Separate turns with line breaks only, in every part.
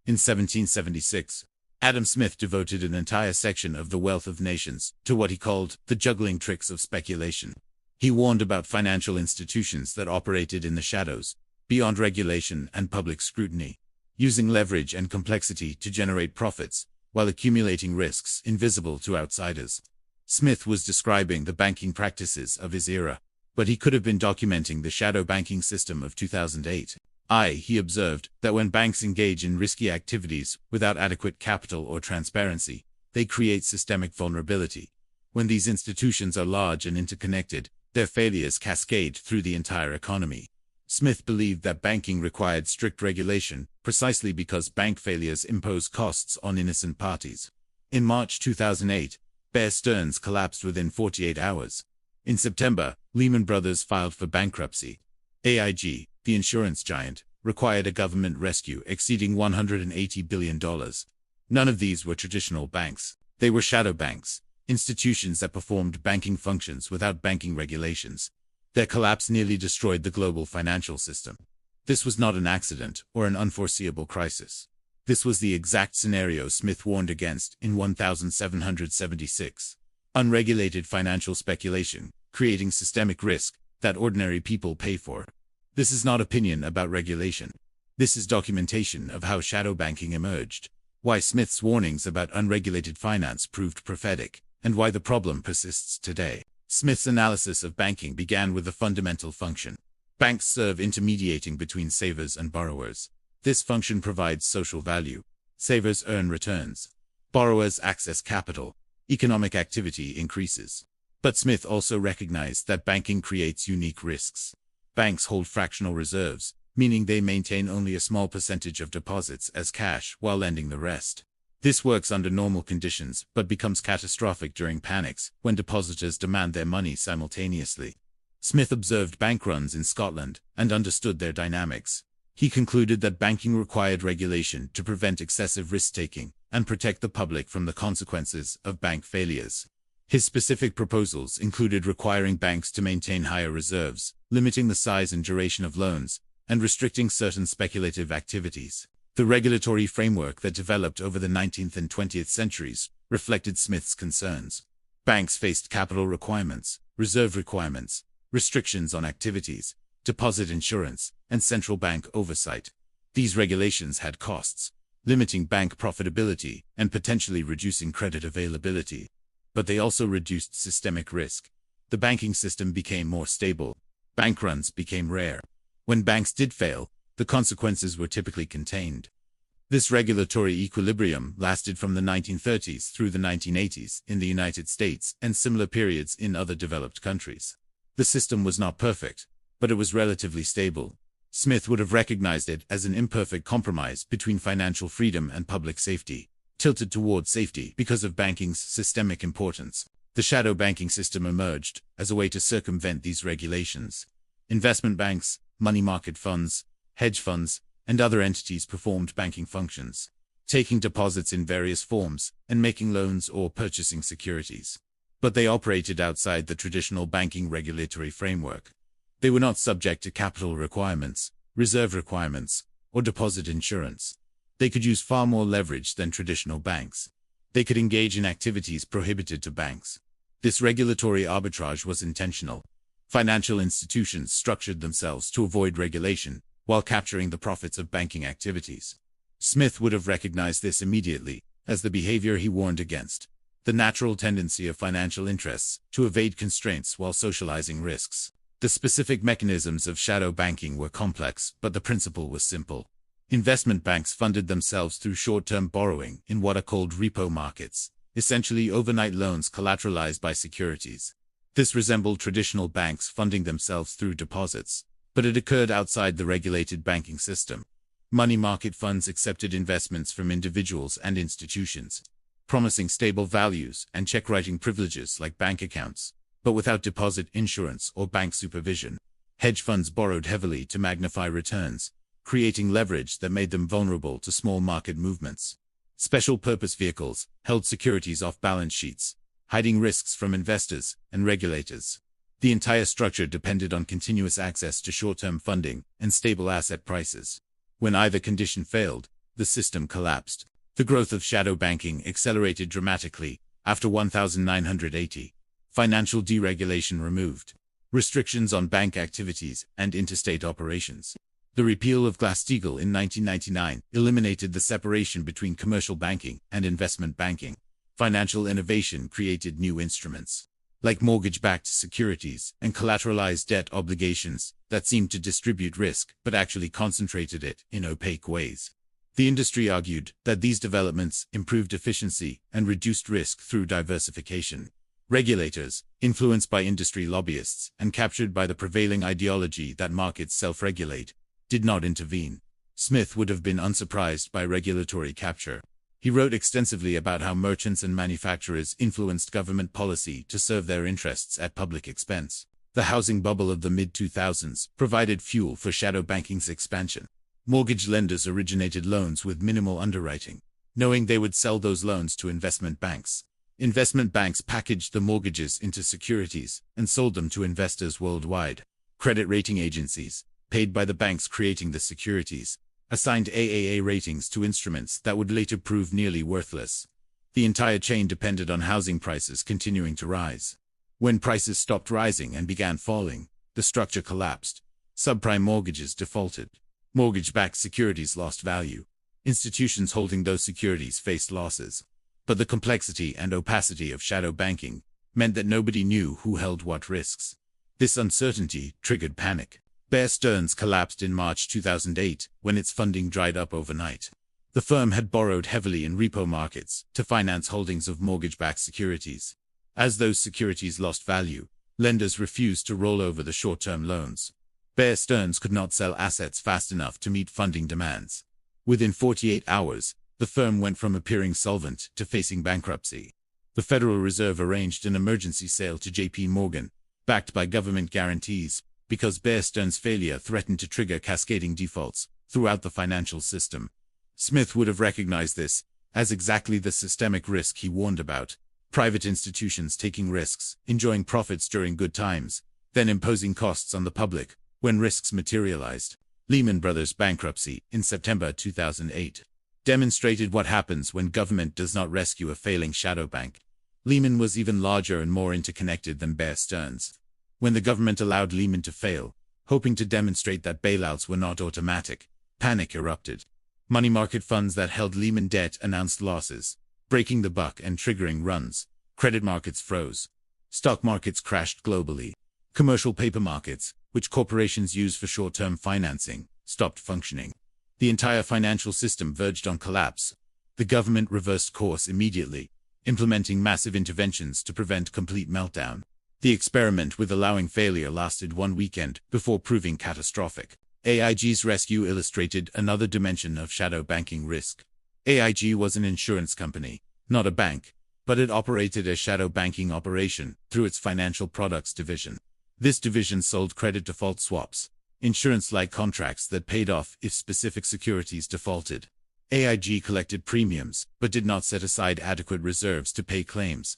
In 1776, Adam Smith devoted an entire section of The Wealth of Nations to what he called the juggling tricks of speculation. He warned about financial institutions that operated in the shadows, beyond regulation and public scrutiny, using leverage and complexity to generate profits, while accumulating risks invisible to outsiders. Smith was describing the banking practices of his era, but he could have been documenting the shadow banking system of 2008. He observed that when banks engage in risky activities without adequate capital or transparency, they create systemic vulnerability. When these institutions are large and interconnected, their failures cascade through the entire economy. Smith believed that banking required strict regulation, precisely because bank failures impose costs on innocent parties. In March 2008, Bear Stearns collapsed within 48 hours. In September, Lehman Brothers filed for bankruptcy. AIG, the insurance giant, required a government rescue exceeding $180 billion. None of these were traditional banks. They were shadow banks, institutions that performed banking functions without banking regulations. Their collapse nearly destroyed the global financial system. This was not an accident or an unforeseeable crisis. This was the exact scenario Smith warned against in 1776. Unregulated financial speculation, creating systemic risk that ordinary people pay for. This is not opinion about regulation. This is documentation of how shadow banking emerged, why Smith's warnings about unregulated finance proved prophetic, and why the problem persists today. Smith's analysis of banking began with a fundamental function. Banks serve intermediating between savers and borrowers. This function provides social value. Savers earn returns. Borrowers access capital. Economic activity increases. But Smith also recognized that banking creates unique risks. Banks hold fractional reserves, meaning they maintain only a small percentage of deposits as cash while lending the rest. This works under normal conditions but becomes catastrophic during panics, when depositors demand their money simultaneously. Smith observed bank runs in Scotland and understood their dynamics. He concluded that banking required regulation to prevent excessive risk-taking and protect the public from the consequences of bank failures. His specific proposals included requiring banks to maintain higher reserves, limiting the size and duration of loans, and restricting certain speculative activities. The regulatory framework that developed over the 19th and 20th centuries reflected Smith's concerns. Banks faced capital requirements, reserve requirements, restrictions on activities, deposit insurance, and central bank oversight. These regulations had costs, limiting bank profitability and potentially reducing credit availability. But they also reduced systemic risk. The banking system became more stable. Bank runs became rare. When banks did fail, the consequences were typically contained. This regulatory equilibrium lasted from the 1930s through the 1980s in the United States and similar periods in other developed countries. The system was not perfect, but it was relatively stable. Smith would have recognized it as an imperfect compromise between financial freedom and public safety, tilted toward safety because of banking's systemic importance. The shadow banking system emerged as a way to circumvent these regulations. Investment banks, money market funds, hedge funds, and other entities performed banking functions, taking deposits in various forms and making loans or purchasing securities. But they operated outside the traditional banking regulatory framework. They were not subject to capital requirements, reserve requirements, or deposit insurance. They could use far more leverage than traditional banks. They could engage in activities prohibited to banks. This regulatory arbitrage was intentional. Financial institutions structured themselves to avoid regulation while capturing the profits of banking activities. Smith would have recognized this immediately as the behavior he warned against, the natural tendency of financial interests to evade constraints while socializing risks. The specific mechanisms of shadow banking were complex, but the principle was simple. Investment banks funded themselves through short-term borrowing in what are called repo markets, essentially overnight loans collateralized by securities. This resembled traditional banks funding themselves through deposits, but it occurred outside the regulated banking system. Money market funds accepted investments from individuals and institutions, promising stable values and check-writing privileges like bank accounts, but without deposit insurance or bank supervision. Hedge funds borrowed heavily to magnify returns, creating leverage that made them vulnerable to small market movements. Special purpose vehicles held securities off balance sheets, hiding risks from investors and regulators. The entire structure depended on continuous access to short-term funding and stable asset prices. When either condition failed, the system collapsed. The growth of shadow banking accelerated dramatically after 1980. Financial deregulation removed. Restrictions on bank activities and interstate operations. The repeal of Glass-Steagall in 1999 eliminated the separation between commercial banking and investment banking. Financial innovation created new instruments, like mortgage-backed securities and collateralized debt obligations, that seemed to distribute risk but actually concentrated it in opaque ways. The industry argued that these developments improved efficiency and reduced risk through diversification. Regulators, influenced by industry lobbyists and captured by the prevailing ideology that markets self-regulate, did not intervene. Smith would have been unsurprised by regulatory capture. He wrote extensively about how merchants and manufacturers influenced government policy to serve their interests at public expense. The housing bubble of the mid-2000s provided fuel for shadow banking's expansion. Mortgage lenders originated loans with minimal underwriting, knowing they would sell those loans to investment banks. Investment banks packaged the mortgages into securities and sold them to investors worldwide. Credit rating agencies, paid by the banks creating the securities, assigned AAA ratings to instruments that would later prove nearly worthless. The entire chain depended on housing prices continuing to rise. When prices stopped rising and began falling, the structure collapsed. Subprime mortgages defaulted. Mortgage-backed securities lost value. Institutions holding those securities faced losses. But the complexity and opacity of shadow banking meant that nobody knew who held what risks. This uncertainty triggered panic. Bear Stearns collapsed in March 2008 when its funding dried up overnight. The firm had borrowed heavily in repo markets to finance holdings of mortgage-backed securities. As those securities lost value, lenders refused to roll over the short-term loans. Bear Stearns could not sell assets fast enough to meet funding demands. Within 48 hours, the firm went from appearing solvent to facing bankruptcy. The Federal Reserve arranged an emergency sale to J.P. Morgan, backed by government guarantees, because Bear Stearns' failure threatened to trigger cascading defaults throughout the financial system. Smith would have recognized this as exactly the systemic risk he warned about: private institutions taking risks, enjoying profits during good times, then imposing costs on the public when risks materialized. Lehman Brothers' bankruptcy in September 2008 demonstrated what happens when government does not rescue a failing shadow bank. Lehman was even larger and more interconnected than Bear Stearns. When the government allowed Lehman to fail, hoping to demonstrate that bailouts were not automatic, panic erupted. Money market funds that held Lehman debt announced losses, breaking the buck and triggering runs. Credit markets froze. Stock markets crashed globally. Commercial paper markets, which corporations use for short-term financing, stopped functioning. The entire financial system verged on collapse. The government reversed course immediately, implementing massive interventions to prevent complete meltdown. The experiment with allowing failure lasted one weekend before proving catastrophic. AIG's rescue illustrated another dimension of shadow banking risk. AIG was an insurance company, not a bank, but it operated a shadow banking operation through its financial products division. This division sold credit default swaps, insurance-like contracts that paid off if specific securities defaulted. AIG collected premiums, but did not set aside adequate reserves to pay claims.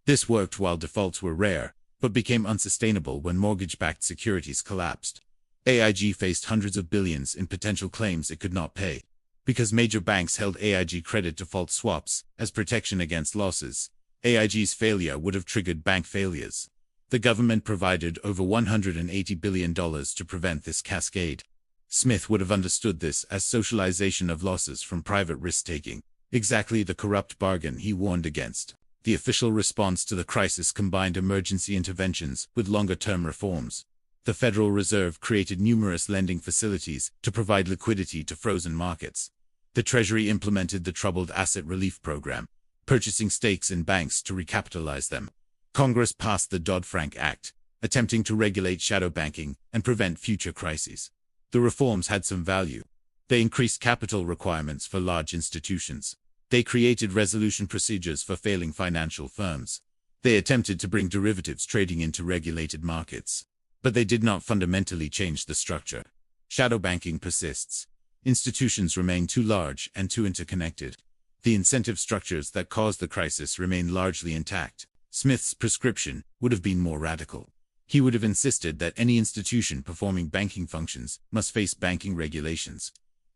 This worked while defaults were rare, but became unsustainable when mortgage-backed securities collapsed. AIG faced hundreds of billions in potential claims it could not pay. Because major banks held AIG credit default swaps as protection against losses, AIG's failure would have triggered bank failures. The government provided over $180 billion to prevent this cascade. Smith would have understood this as socialization of losses from private risk-taking, exactly the corrupt bargain he warned against. The official response to the crisis combined emergency interventions with longer-term reforms. The Federal Reserve created numerous lending facilities to provide liquidity to frozen markets. The Treasury implemented the Troubled Asset Relief Program, purchasing stakes in banks to recapitalize them. Congress passed the Dodd-Frank Act, attempting to regulate shadow banking and prevent future crises. The reforms had some value. They increased capital requirements for large institutions. They created resolution procedures for failing financial firms. They attempted to bring derivatives trading into regulated markets. But they did not fundamentally change the structure. Shadow banking persists. Institutions remain too large and too interconnected. The incentive structures that caused the crisis remain largely intact. Smith's prescription would have been more radical. He would have insisted that any institution performing banking functions must face banking regulations.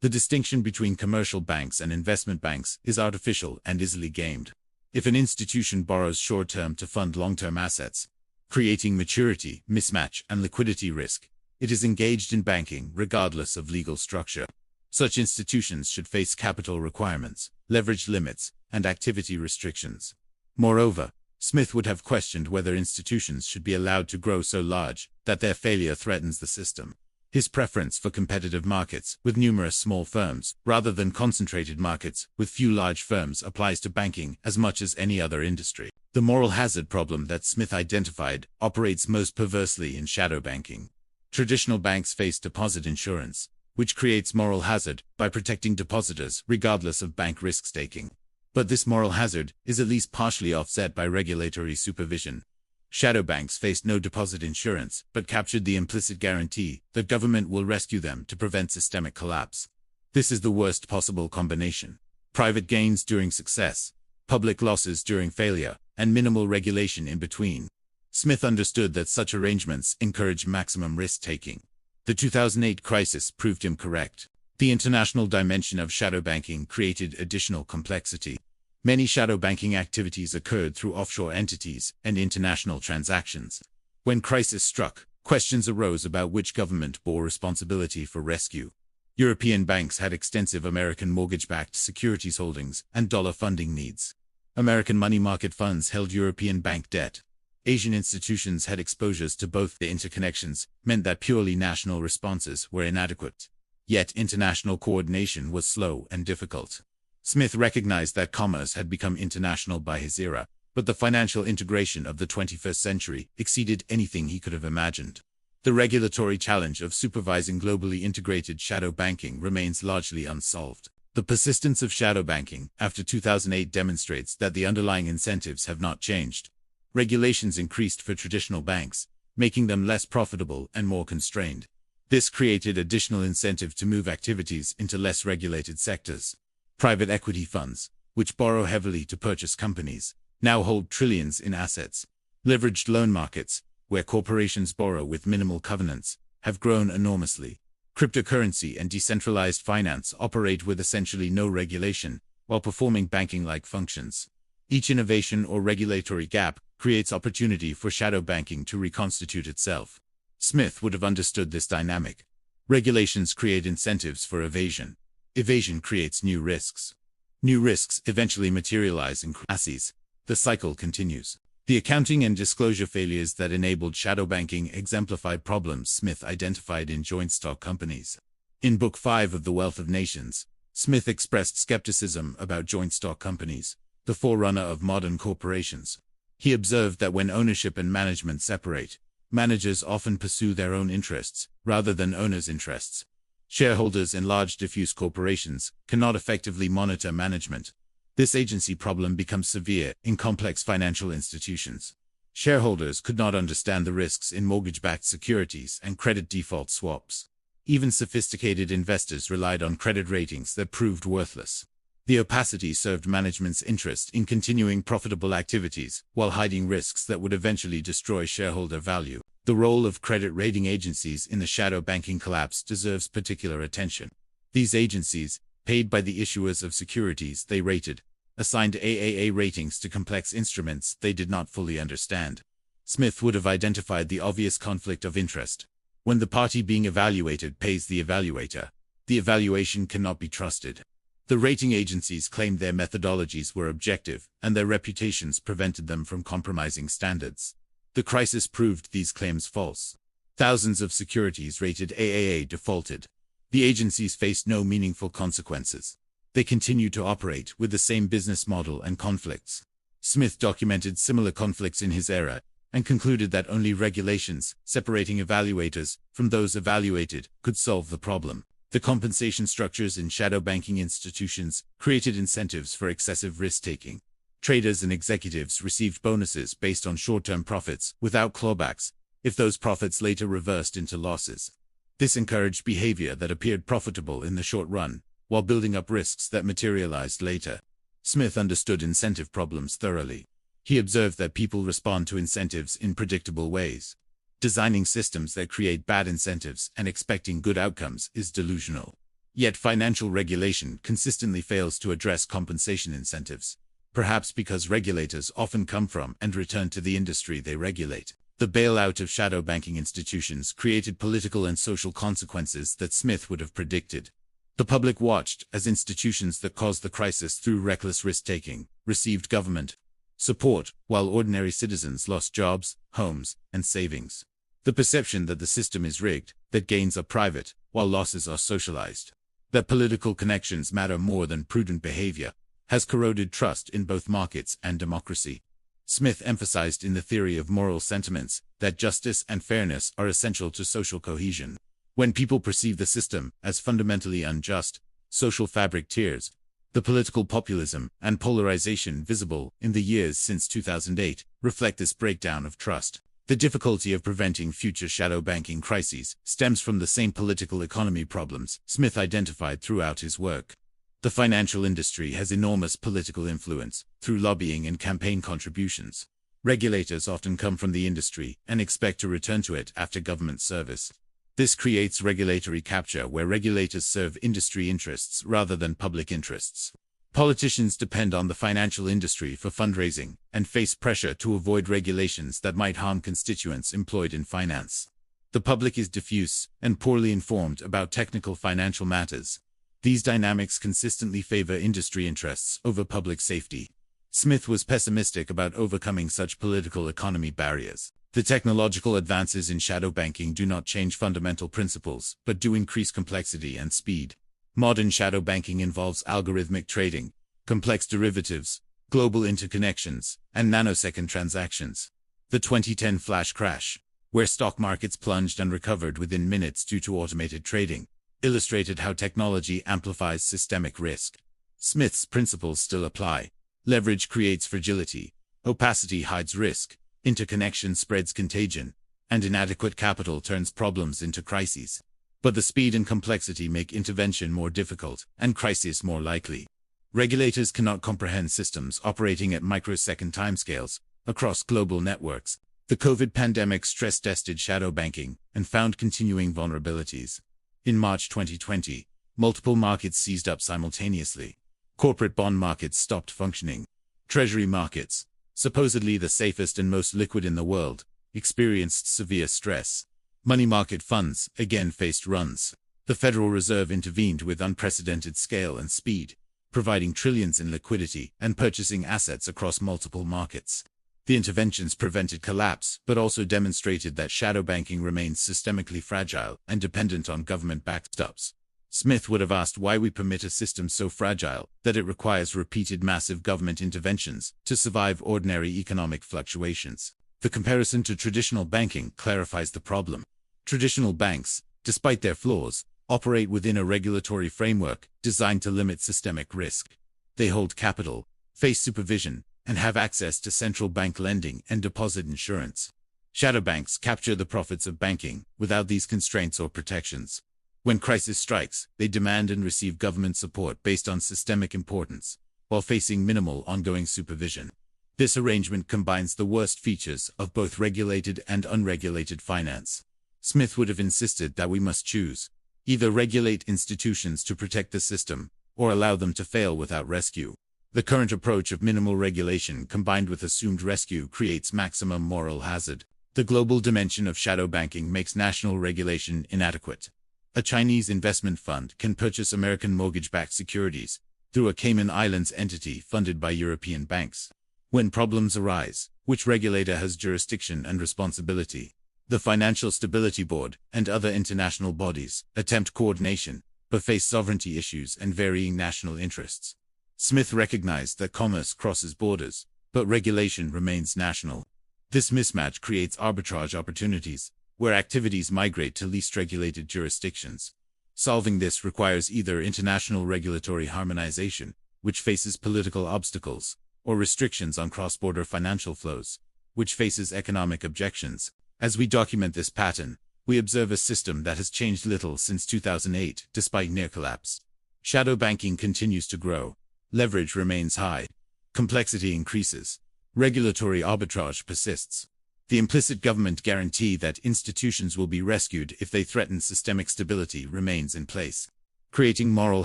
The distinction between commercial banks and investment banks is artificial and easily gamed. If an institution borrows short-term to fund long-term assets, creating maturity, mismatch, and liquidity risk, it is engaged in banking regardless of legal structure. Such institutions should face capital requirements, leverage limits, and activity restrictions. Moreover, Smith would have questioned whether institutions should be allowed to grow so large that their failure threatens the system. His preference for competitive markets with numerous small firms, rather than concentrated markets with few large firms, applies to banking as much as any other industry. The moral hazard problem that Smith identified operates most perversely in shadow banking. Traditional banks face deposit insurance, which creates moral hazard by protecting depositors regardless of bank risk-taking. But this moral hazard is at least partially offset by regulatory supervision. Shadow banks faced no deposit insurance, but captured the implicit guarantee that government will rescue them to prevent systemic collapse. This is the worst possible combination: private gains during success, public losses during failure, and minimal regulation in between. Smith understood that such arrangements encourage maximum risk-taking. The 2008 crisis proved him correct. The international dimension of shadow banking created additional complexity. Many shadow banking activities occurred through offshore entities and international transactions. When crisis struck, questions arose about which government bore responsibility for rescue. European banks had extensive American mortgage-backed securities holdings and dollar funding needs. American money market funds held European bank debt. Asian institutions had exposures to both. The interconnections meant that purely national responses were inadequate. Yet international coordination was slow and difficult. Smith recognized that commerce had become international by his era, but the financial integration of the 21st century exceeded anything he could have imagined. The regulatory challenge of supervising globally integrated shadow banking remains largely unsolved. The persistence of shadow banking after 2008 demonstrates that the underlying incentives have not changed. Regulations increased for traditional banks, making them less profitable and more constrained. This created additional incentive to move activities into less regulated sectors. Private equity funds, which borrow heavily to purchase companies, now hold trillions in assets. Leveraged loan markets, where corporations borrow with minimal covenants, have grown enormously. Cryptocurrency and decentralized finance operate with essentially no regulation, while performing banking-like functions. Each innovation or regulatory gap creates opportunity for shadow banking to reconstitute itself. Smith would have understood this dynamic. Regulations create incentives for evasion. Evasion creates new risks. New risks eventually materialize in crises. The cycle continues. The accounting and disclosure failures that enabled shadow banking exemplified problems Smith identified in joint stock companies. In Book 5 of The Wealth of Nations, Smith expressed skepticism about joint stock companies, the forerunner of modern corporations. He observed that when ownership and management separate, managers often pursue their own interests rather than owners' interests. Shareholders in large diffuse corporations cannot effectively monitor management. This agency problem becomes severe in complex financial institutions. Shareholders could not understand the risks in mortgage-backed securities and credit default swaps. Even sophisticated investors relied on credit ratings that proved worthless. The opacity served management's interest in continuing profitable activities while hiding risks that would eventually destroy shareholder value. The role of credit rating agencies in the shadow banking collapse deserves particular attention. These agencies, paid by the issuers of securities they rated, assigned AAA ratings to complex instruments they did not fully understand. Smith would have identified the obvious conflict of interest. When the party being evaluated pays the evaluator, the evaluation cannot be trusted. The rating agencies claimed their methodologies were objective, and their reputations prevented them from compromising standards. The crisis proved these claims false. Thousands of securities rated AAA defaulted. The agencies faced no meaningful consequences. They continued to operate with the same business model and conflicts. Smith documented similar conflicts in his era and concluded that only regulations separating evaluators from those evaluated could solve the problem. The compensation structures in shadow banking institutions created incentives for excessive risk-taking. Traders and executives received bonuses based on short-term profits without clawbacks, if those profits later reversed into losses. This encouraged behavior that appeared profitable in the short run, while building up risks that materialized later. Smith understood incentive problems thoroughly. He observed that people respond to incentives in predictable ways. Designing systems that create bad incentives and expecting good outcomes is delusional. Yet financial regulation consistently fails to address compensation incentives, perhaps because regulators often come from and return to the industry they regulate. The bailout of shadow banking institutions created political and social consequences that Smith would have predicted. The public watched as institutions that caused the crisis through reckless risk-taking received government support, while ordinary citizens lost jobs, homes, and savings. The perception that the system is rigged, that gains are private, while losses are socialized, that political connections matter more than prudent behavior, has corroded trust in both markets and democracy. Smith emphasized in the theory of moral sentiments that justice and fairness are essential to social cohesion. When people perceive the system as fundamentally unjust, social fabric tears. The political populism and polarization visible in the years since 2008 reflect this breakdown of trust. The difficulty of preventing future shadow banking crises stems from the same political economy problems Smith identified throughout his work. The financial industry has enormous political influence through lobbying and campaign contributions. Regulators often come from the industry and expect to return to it after government service. This creates regulatory capture where regulators serve industry interests rather than public interests. Politicians depend on the financial industry for fundraising and face pressure to avoid regulations that might harm constituents employed in finance. The public is diffuse and poorly informed about technical financial matters. These dynamics consistently favor industry interests over public safety. Smith was pessimistic about overcoming such political economy barriers. The technological advances in shadow banking do not change fundamental principles, but do increase complexity and speed. Modern shadow banking involves algorithmic trading, complex derivatives, global interconnections, and nanosecond transactions. The 2010 flash crash, where stock markets plunged and recovered within minutes due to automated trading, illustrated how technology amplifies systemic risk. Smith's principles still apply. Leverage creates fragility, opacity hides risk, interconnection spreads contagion, and inadequate capital turns problems into crises. But the speed and complexity make intervention more difficult and crisis more likely. Regulators cannot comprehend systems operating at microsecond timescales across global networks. The COVID pandemic stress-tested shadow banking and found continuing vulnerabilities. In March 2020, multiple markets seized up simultaneously. Corporate bond markets stopped functioning. Treasury markets, supposedly the safest and most liquid in the world, experienced severe stress. Money market funds again faced runs. The Federal Reserve intervened with unprecedented scale and speed, providing trillions in liquidity and purchasing assets across multiple markets. The interventions prevented collapse, but also demonstrated that shadow banking remains systemically fragile and dependent on government backstops. Smith would have asked why we permit a system so fragile that it requires repeated massive government interventions to survive ordinary economic fluctuations. The comparison to traditional banking clarifies the problem. Traditional banks, despite their flaws, operate within a regulatory framework designed to limit systemic risk. They hold capital, face supervision, and have access to central bank lending and deposit insurance. Shadow banks capture the profits of banking without these constraints or protections. When crisis strikes, they demand and receive government support based on systemic importance, while facing minimal ongoing supervision. This arrangement combines the worst features of both regulated and unregulated finance. Smith would have insisted that we must choose: either regulate institutions to protect the system, or allow them to fail without rescue. The current approach of minimal regulation combined with assumed rescue creates maximum moral hazard. The global dimension of shadow banking makes national regulation inadequate. A Chinese investment fund can purchase American mortgage-backed securities through a Cayman Islands entity funded by European banks. When problems arise, which regulator has jurisdiction and responsibility? The Financial Stability Board and other international bodies attempt coordination, but face sovereignty issues and varying national interests. Smith recognized that commerce crosses borders, but regulation remains national. This mismatch creates arbitrage opportunities, where activities migrate to least regulated jurisdictions. Solving this requires either international regulatory harmonization, which faces political obstacles, or restrictions on cross-border financial flows, which faces economic objections. As we document this pattern, we observe a system that has changed little since 2008, despite near collapse. Shadow banking continues to grow. Leverage remains high. Complexity increases. Regulatory arbitrage persists. The implicit government guarantee that institutions will be rescued if they threaten systemic stability remains in place. creating moral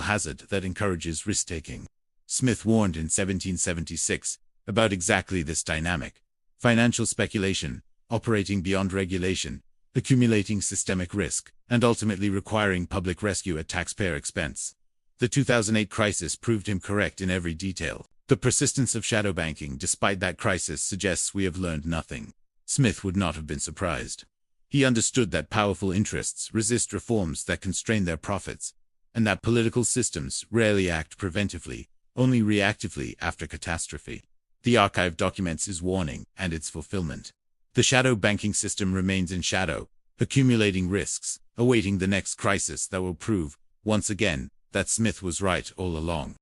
hazard that encourages risk-taking. Smith warned in 1776 about exactly this dynamic: financial speculation, operating beyond regulation, accumulating systemic risk, and ultimately requiring public rescue at taxpayer expense. The 2008 crisis proved him correct in every detail. The persistence of shadow banking despite that crisis suggests we have learned nothing. Smith would not have been surprised. He understood that powerful interests resist reforms that constrain their profits, and that political systems rarely act preventively, only reactively after catastrophe. The archive documents his warning and its fulfillment. The shadow banking system remains in shadow, accumulating risks, awaiting the next crisis that will prove, once again, that Smith was right all along.